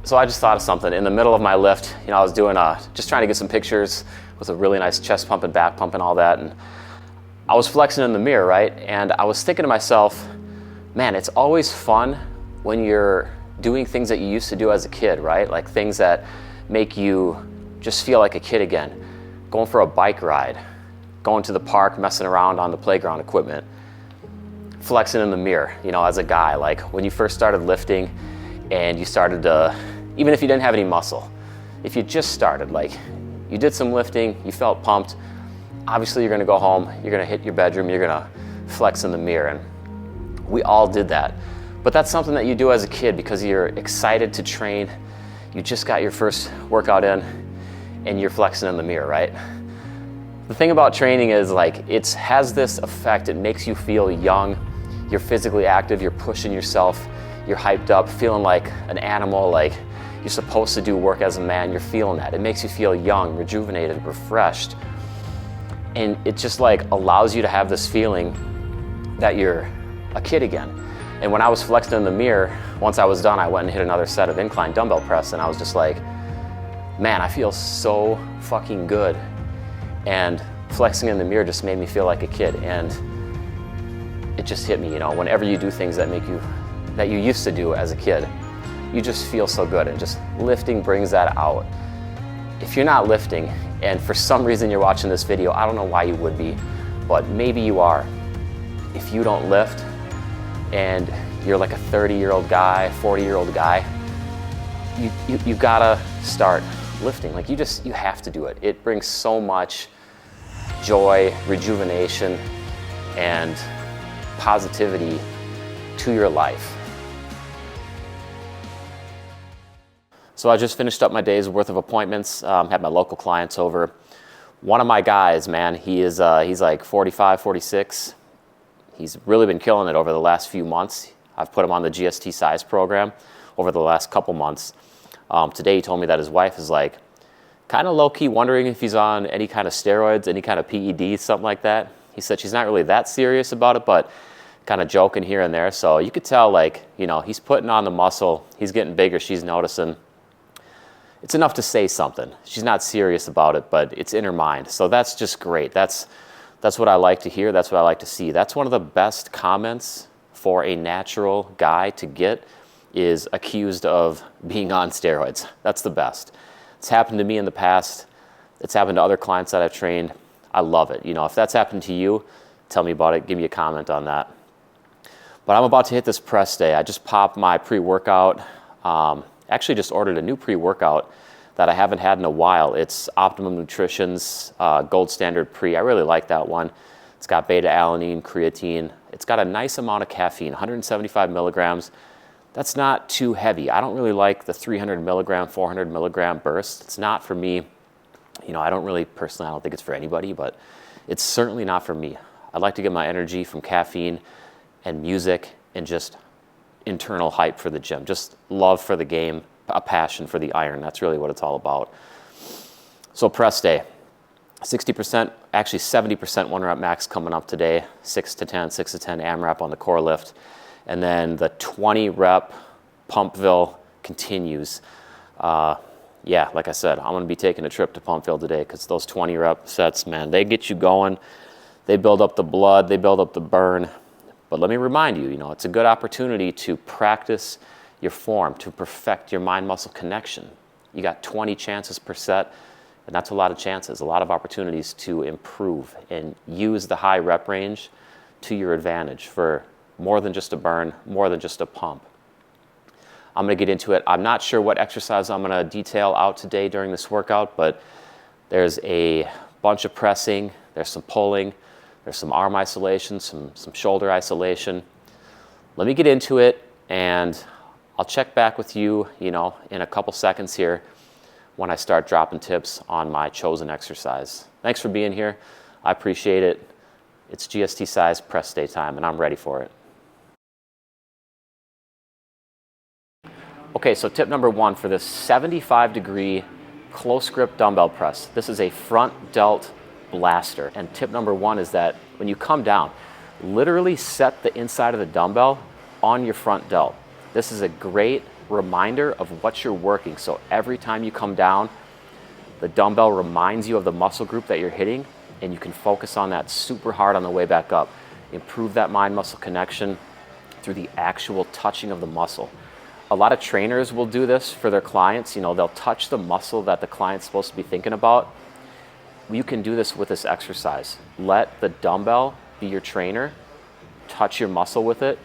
So I just thought of something. In the middle of my lift, you know, I was doing just trying to get some pictures with a really nice chest pump and back pump and all that. And I was flexing in the mirror, right? And I was thinking to myself, man, it's always fun when you're doing things that you used to do as a kid, right? Like things that make you just feel like a kid again. Going for a bike ride, going to the park, messing around on the playground equipment, flexing in the mirror, you know, as a guy. Like when you first started lifting and you started to, even if you didn't have any muscle, if you just started, like you did some lifting, you felt pumped, obviously you're gonna go home, you're gonna hit your bedroom, you're gonna flex in the mirror. And we all did that. But that's something that you do as a kid because you're excited to train. You just got your first workout in and you're flexing in the mirror, right? The thing about training is like it has this effect. It makes you feel young. You're physically active. You're pushing yourself. You're hyped up, feeling like an animal, like you're supposed to do work as a man. You're feeling that. It makes you feel young, rejuvenated, refreshed. And it just like allows you to have this feeling that you're a kid again. And when I was flexing in the mirror, once I was done, I went and hit another set of incline dumbbell press, and I was just like, man, I feel so fucking good. And flexing in the mirror just made me feel like a kid. And it just hit me, you know, whenever you do things that you used to do as a kid, you just feel so good, and just lifting brings that out. If you're not lifting, and for some reason you're watching this video, I don't know why you would be, but maybe you are. If you don't lift, and you're like a 30-year-old guy, 40-year-old guy, you gotta start lifting. Like you have to do it. It brings so much joy, rejuvenation, and positivity to your life. So I just finished up my day's worth of appointments, had my local clients over. One of my guys, man, he's like 45, 46. He's really been killing it over the last few months. I've put him on the GST size program over the last couple months. Today he told me that his wife is like kind of low-key wondering if he's on any kind of steroids, any kind of PEDs, something like that. He said she's not really that serious about it, but kind of joking here and there. So you could tell, like, you know, he's putting on the muscle, he's getting bigger, she's noticing. It's enough to say something. She's not serious about it, but it's in her mind. So that's just great. That's what I like to hear. That's what I like to see. That's one of the best comments for a natural guy to get, is accused of being on steroids. That's the best. It's happened to me in the past. It's happened to other clients that I've trained. I love it. You know, if that's happened to you, tell me about it. Give me a comment on that. But I'm about to hit this press day. I just popped my pre-workout. Actually just ordered a new pre-workout that I haven't had in a while. It's Optimum Nutrition's Gold Standard Pre. I really like that one. It's got beta-alanine, creatine. It's got a nice amount of caffeine, 175 milligrams. That's not too heavy. I don't really like the 300 milligram, 400 milligram burst. It's not for me. You know, I don't think it's for anybody, but it's certainly not for me. I like to get my energy from caffeine and music and just internal hype for the gym, just love for the game, a passion for the iron. That's really what it's all about. So press day, 60%, actually 70% one rep max coming up today, 6 to 10 AMRAP on the core lift. And then the 20 rep Pumpville continues. Yeah, like I said, I'm gonna be taking a trip to Pumpville today because those 20 rep sets, man, they get you going. They build up the blood, they build up the burn. But let me remind you, you know, it's a good opportunity to practice your form, to perfect your mind-muscle connection. You got 20 chances per set, and that's a lot of chances, a lot of opportunities to improve and use the high rep range to your advantage for more than just a burn, more than just a pump. I'm gonna get into it. I'm not sure what exercise I'm gonna detail out today during this workout, but there's a bunch of pressing, there's some pulling, there's some arm isolation, some shoulder isolation. Let me get into it, and I'll check back with you, you know, in a couple seconds here when I start dropping tips on my chosen exercise. Thanks for being here. I appreciate it. It's GST size press day time, and I'm ready for it. Okay, so tip number one for this 75-degree close grip dumbbell press. This is a front delt blaster. And tip number one is that when you come down, literally set the inside of the dumbbell on your front delt. This is a great reminder of what you're working. So every time you come down, the dumbbell reminds you of the muscle group that you're hitting, and you can focus on that super hard on the way back up. Improve that mind-muscle connection through the actual touching of the muscle. A lot of trainers will do this for their clients. You know, they'll touch the muscle that the client's supposed to be thinking about. You can do this with this exercise. Let the dumbbell be your trainer, touch your muscle with it,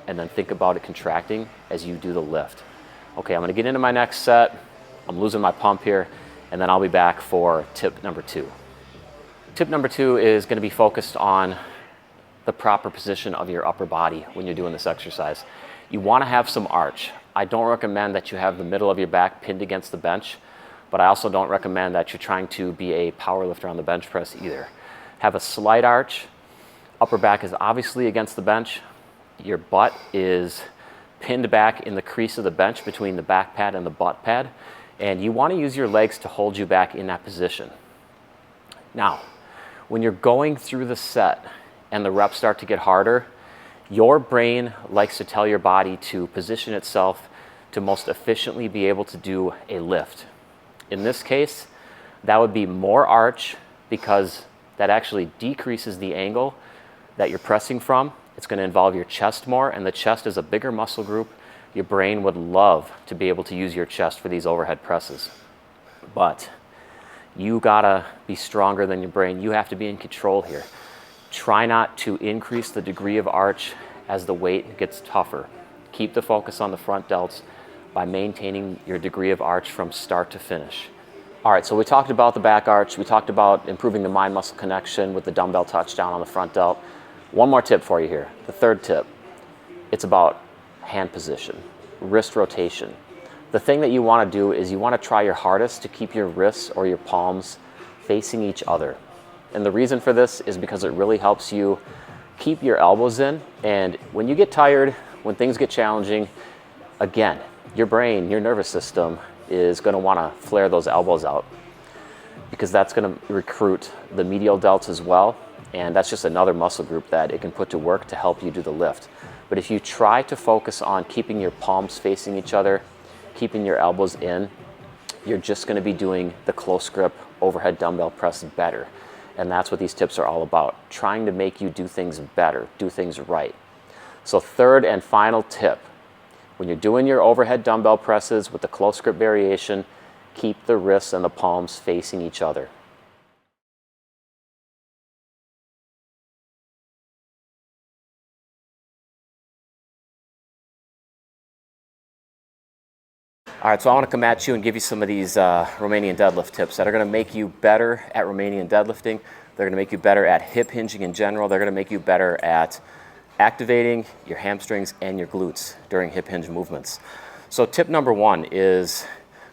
and then think about it contracting as you do the lift. Okay, I'm gonna get into my next set. I'm losing my pump here, and then I'll be back for tip number 2. Tip number 2 is gonna be focused on the proper position of your upper body when you're doing this exercise. You wanna have some arch. I don't recommend that you have the middle of your back pinned against the bench, but I also don't recommend that you're trying to be a power lifter on the bench press either. Have a slight arch. Upper back is obviously against the bench. Your butt is pinned back in the crease of the bench between the back pad and the butt pad, and you want to use your legs to hold you back in that position. Now, when you're going through the set and the reps start to get harder, your brain likes to tell your body to position itself to most efficiently be able to do a lift. In this case, that would be more arch, because that actually decreases the angle that you're pressing from. It's going to involve your chest more, and the chest is a bigger muscle group. Your brain would love to be able to use your chest for these overhead presses. But you gotta be stronger than your brain. You have to be in control here. Try not to increase the degree of arch as the weight gets tougher. Keep the focus on the front delts by maintaining your degree of arch from start to finish. All right, so we talked about the back arch. We talked about improving the mind-muscle connection with the dumbbell touchdown on the front delt. One more tip for you here, the third tip. It's about hand position, wrist rotation. The thing that you want to do is you want to try your hardest to keep your wrists or your palms facing each other. And the reason for this is because it really helps you keep your elbows in. And when you get tired, when things get challenging, again, your brain, your nervous system is going to want to flare those elbows out, because that's going to recruit the medial delts as well. And that's just another muscle group that it can put to work to help you do the lift. But if you try to focus on keeping your palms facing each other, keeping your elbows in, you're just going to be doing the close grip overhead dumbbell press better. And that's what these tips are all about, trying to make you do things better, do things right. So third and final tip, when you're doing your overhead dumbbell presses with the close grip variation, keep the wrists and the palms facing each other. All right, so I want to come at you and give you some of these Romanian deadlift tips that are going to make you better at Romanian deadlifting. They're going to make you better at hip hinging in general. They're going to make you better at activating your hamstrings and your glutes during hip hinge movements. So tip number 1 is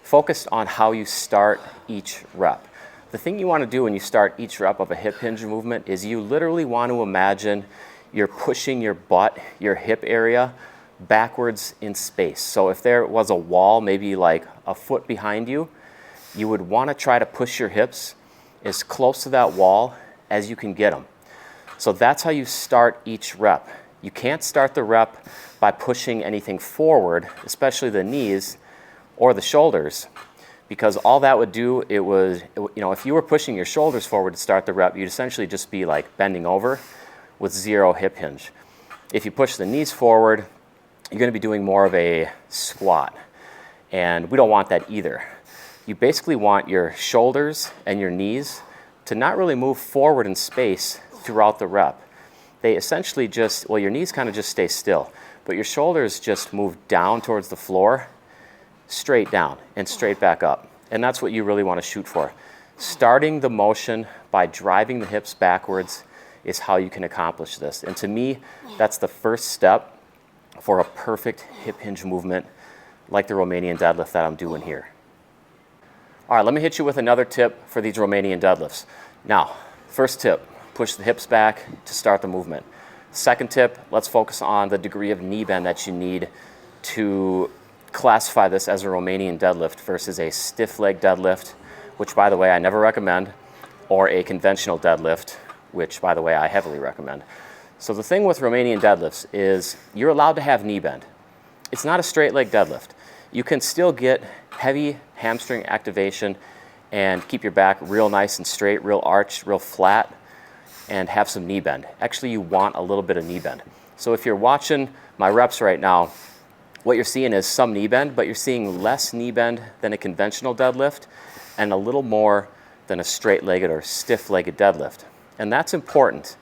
focus on how you start each rep. The thing you want to do when you start each rep of a hip hinge movement is you literally want to imagine you're pushing your butt, your hip area, backwards in space. So if there was a wall maybe like a foot behind you, you would want to try to push your hips as close to that wall as you can get them. So that's how you start each rep. You can't start the rep by pushing anything forward, especially the knees or the shoulders, because all that would do, if you were pushing your shoulders forward to start the rep, you'd essentially just be like bending over with 0 hip hinge. If you push the knees forward, you're going to be doing more of a squat, and we don't want that either. You basically want your shoulders and your knees to not really move forward in space throughout the rep. They essentially just, your knees kind of just stay still, but your shoulders just move down towards the floor, straight down and straight back up. And that's what you really want to shoot for. Starting the motion by driving the hips backwards is how you can accomplish this. And to me, that's the first step for a perfect hip hinge movement like the Romanian deadlift that I'm doing here. All right, let me hit you with another tip for these Romanian deadlifts. Now, first tip, push the hips back to start the movement. Second tip, let's focus on the degree of knee bend that you need to classify this as a Romanian deadlift versus a stiff leg deadlift, which by the way, I never recommend, or a conventional deadlift, which by the way, I heavily recommend. So the thing with Romanian deadlifts is you're allowed to have knee bend. It's not a straight leg deadlift. you can still get heavy hamstring activation and keep your back real nice and straight, real arched, real flat, and have some knee bend. Actually, you want a little bit of knee bend. So if you're watching my reps right now, what you're seeing is some knee bend, but you're seeing less knee bend than a conventional deadlift and a little more than a straight-legged or stiff-legged deadlift. And that's important.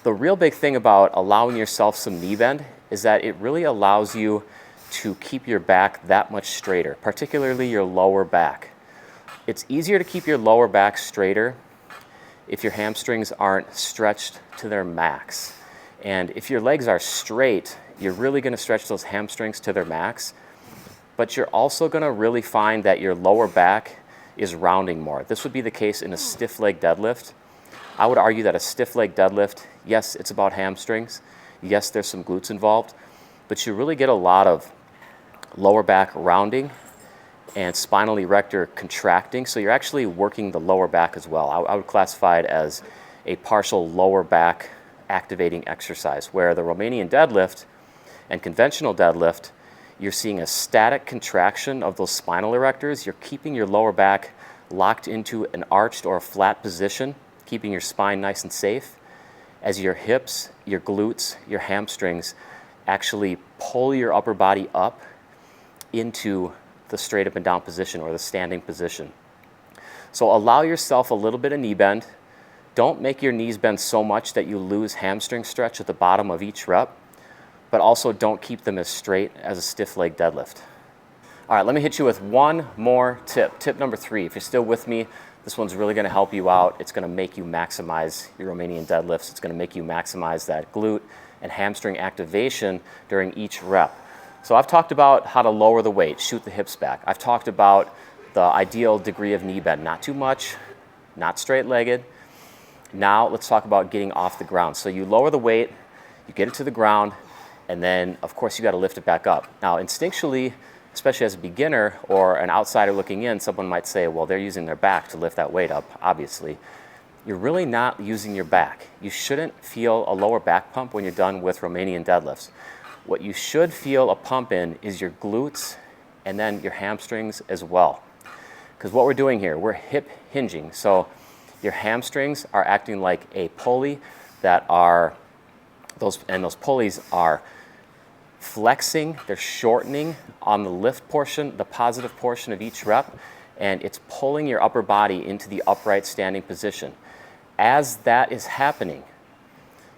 The real big thing about allowing yourself some knee bend is that it really allows you to keep your back that much straighter, particularly your lower back. It's easier to keep your lower back straighter if your hamstrings aren't stretched to their max. And if your legs are straight, you're really going to stretch those hamstrings to their max, but you're also going to really find that your lower back is rounding more. This would be the case in a stiff leg deadlift. I would argue that a stiff leg deadlift, yes, it's about hamstrings. Yes, there's some glutes involved, but you really get a lot of lower back rounding and spinal erector contracting. So you're actually working the lower back as well. I would classify it as a partial lower back activating exercise, where the Romanian deadlift and conventional deadlift, you're seeing a static contraction of those spinal erectors. You're keeping your lower back locked into an arched or a flat position, keeping your spine nice and safe, as your hips, your glutes, your hamstrings actually pull your upper body up into the straight up and down position or the standing position. So allow yourself a little bit of knee bend. Don't make your knees bend so much that you lose hamstring stretch at the bottom of each rep, but also don't keep them as straight as a stiff leg deadlift. All right, let me hit you with one more tip. Tip number 3. If you're still with me, this one's really going to help you out. It's going to make you maximize your Romanian deadlifts. It's going to make you maximize that glute and hamstring activation during each rep. So I've talked about how to lower the weight, shoot the hips back. I've talked about the ideal degree of knee bend, not too much, not straight-legged. Now let's talk about getting off the ground. So you lower the weight, you get it to the ground, and then of course you got to lift it back up. Now instinctually, especially as a beginner or an outsider looking in, someone might say, well, they're using their back to lift that weight up, obviously. You're really not using your back. You shouldn't feel a lower back pump when you're done with Romanian deadlifts. What you should feel a pump in is your glutes and then your hamstrings as well. Because what we're doing here, we're hip hinging. So your hamstrings are acting like a pulley that are, those pulleys are flexing, they're shortening on the lift portion, the positive portion of each rep, and it's pulling your upper body into the upright standing position. As that is happening,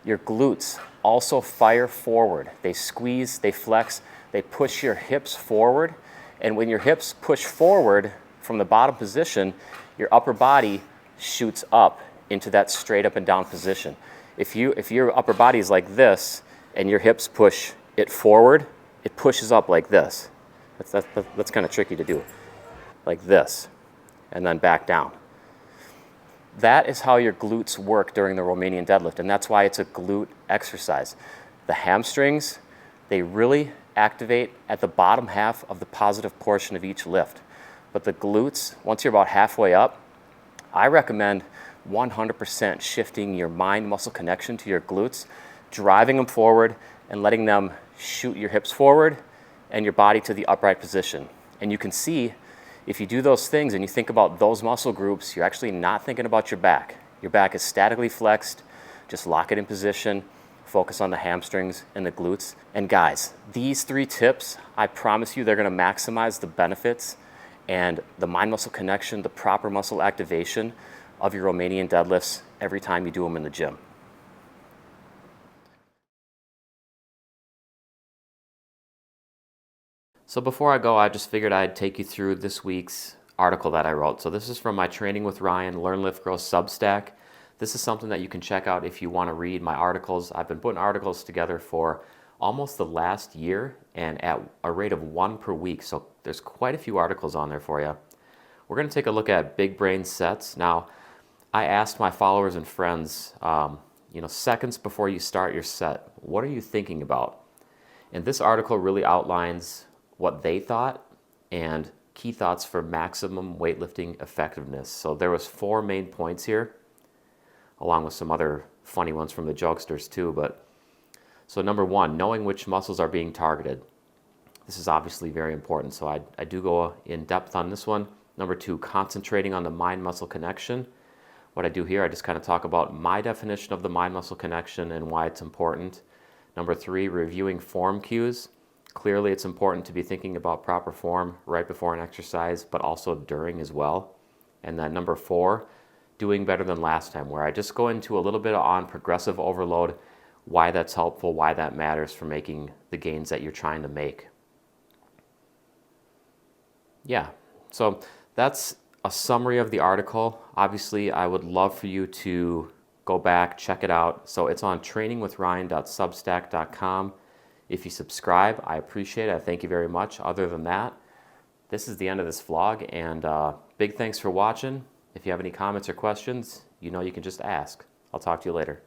your glutes also fire forward. They squeeze, they flex, they push your hips forward. And when your hips push forward from the bottom position, your upper body shoots up into that straight up and down position. If your upper body is like this and your hips push it forward, it pushes up like this. That's kind of tricky to do. Like this, and then back down. That is how your glutes work during the Romanian deadlift, and that's why it's a glute exercise. The hamstrings, they really activate at the bottom half of the positive portion of each lift. But the glutes, once you're about halfway up, I recommend 100% shifting your mind-muscle connection to your glutes, driving them forward and letting them shoot your hips forward and your body to the upright position. And you can see, if you do those things and you think about those muscle groups, you're actually not thinking about your back. Your back is statically flexed. Just lock it in position, focus on the hamstrings and the glutes. And guys, these 3 tips, I promise you they're gonna maximize the benefits and the mind-muscle connection, the proper muscle activation of your Romanian deadlifts every time you do them in the gym. So before I go, I just figured I'd take you through this week's article that I wrote. So this is from my Training with Ryan, Learn, Lift, Grow Substack. This is something that you can check out if you want to read my articles. I've been putting articles together for almost the last year and at a rate of 1 per week. So there's quite a few articles on there for you. We're going to take a look at big brain sets. Now, I asked my followers and friends, seconds before you start your set, what are you thinking about? And this article really outlines what they thought and key thoughts for maximum weightlifting effectiveness. So there was 4 main points here, along with some other funny ones from the jokesters too. So number 1, knowing which muscles are being targeted. This is obviously very important, so I do go in depth on this one. Number 2, concentrating on the mind-muscle connection. What I do here, I just kind of talk about my definition of the mind-muscle connection and why it's important. Number 3, reviewing form cues. Clearly, it's important to be thinking about proper form right before an exercise, but also during as well. And then number 4, doing better than last time, where I just go into a little bit on progressive overload, why that's helpful, why that matters for making the gains that you're trying to make. Yeah, so that's a summary of the article. Obviously, I would love for you to go back, check it out. So it's on trainingwithryan.substack.com. If you subscribe, I appreciate it. I thank you very much. Other than that, this is the end of this vlog, and big thanks for watching. If you have any comments or questions, you know you can just ask. I'll talk to you later.